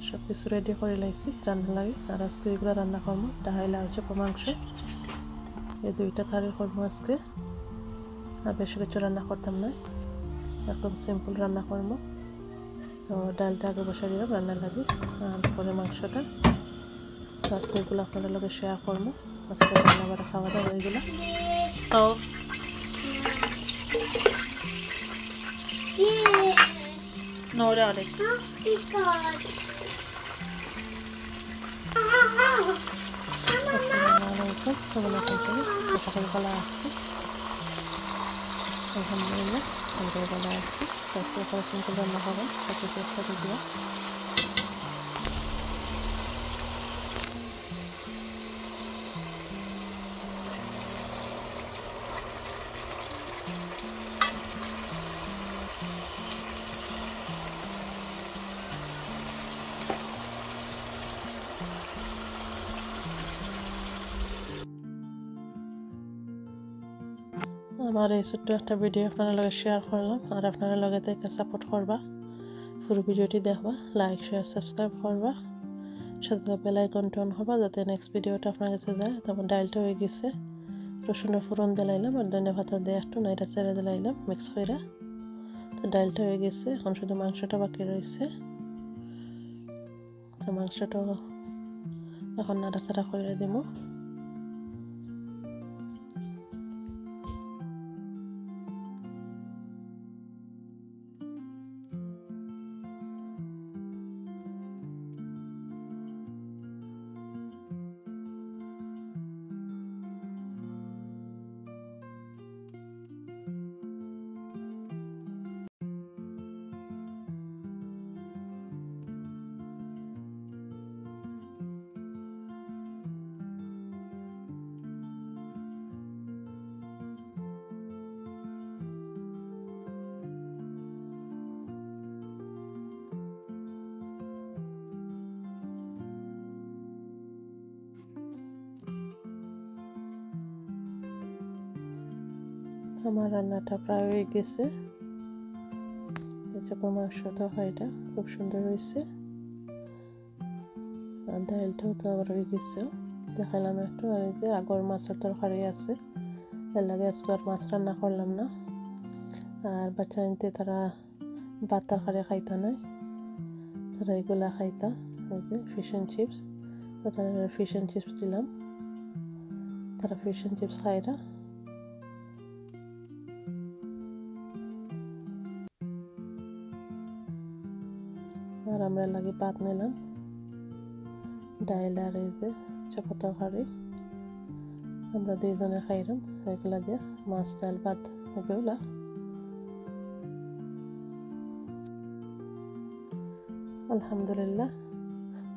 সব কিছু রেডি করে লাইছি রান্না লাগে। আর আজকে এগুলো রান্না করবো, ডাহাইল আর চাপা মাংস, এই দুইটা কারি করবো আজকে। আর বেশি কিছু রান্না করতাম না, একদম সিম্পল রান্না করবো। তো ডালটা আগে বসাই দিলাম রান্না লাগে, আর পরে মাংসটা। আজকে এগুলো আপনাদের লগে শেয়ার করবো। আজকে রান্না বাড়া খাওয়া দাওয়া এগুলো খাও। নোরা অনেক আসসালামু আলাইকুম, কেমন আছেন সবাই? সকাল বেলা আসছি, আলহামদুলিল্লাহ আমরা বেলা আসছি। আজকে সিম্পল রান্না খাবেন, সব কিছু একসাথে দিয়া। আমার এই ছোট্ট একটা ভিডিও আপনার লগে শেয়ার করলাম, আর আপনারা লগে থেকে সাপোর্ট করবা, পুরো ভিডিওটি দেখবা, লাইক শেয়ার সাবস্ক্রাইব করবা, সাথে বেল আইকনটা অন করবা যাতে নেক্সট ভিডিওটা আপনার কাছে যায়। তারপর ডালটা হয়ে গেছে, রসুনের ফোড়ন দিলাইলাম আর ধনে পাতা দিয়ে একটু নাইটা ছেড়ে দিলাইলাম মিক্স করে। তো ডালটা হয়ে গেছে, এখন শুধু মাংসটা বাকি রয়েছে। তো মাংসটা এখন নাড়াচাড়া করে দিব। আমার রান্নাটা প্রায় হয়ে গেছে। চাপা মাংস তরকারিটা খুব সুন্দর হয়েছে, আর ডালটাও তো আবার হয়ে গেছে, দেখালাম একটু। আর এই যে আগর মাছের তরকারি আছে, এর লাগে আজকে আর মাছ রান্না করলাম না। আর বাচ্চা আনতে তারা ভাত তরকারি খাইতা নাই, তারা এগুলা খাইতা। এই যে ফিশ অ্যান্ড চিপস, তো তারা ফিশ অ্যান্ড চিপস দিলাম, তারা ফিশ অ্যান্ড চিপস খাইরা। আর আমরা লাগে ভাত নিলাম, ডাইল আর এই যে চাপা তরকারি, আমরা দুইজনে খাইলাম এগুলা দিয়ে, মাছ ডাল ভাত এগুলা। আলহামদুলিল্লাহ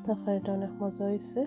তরকারিটা অনেক মজা হয়েছে।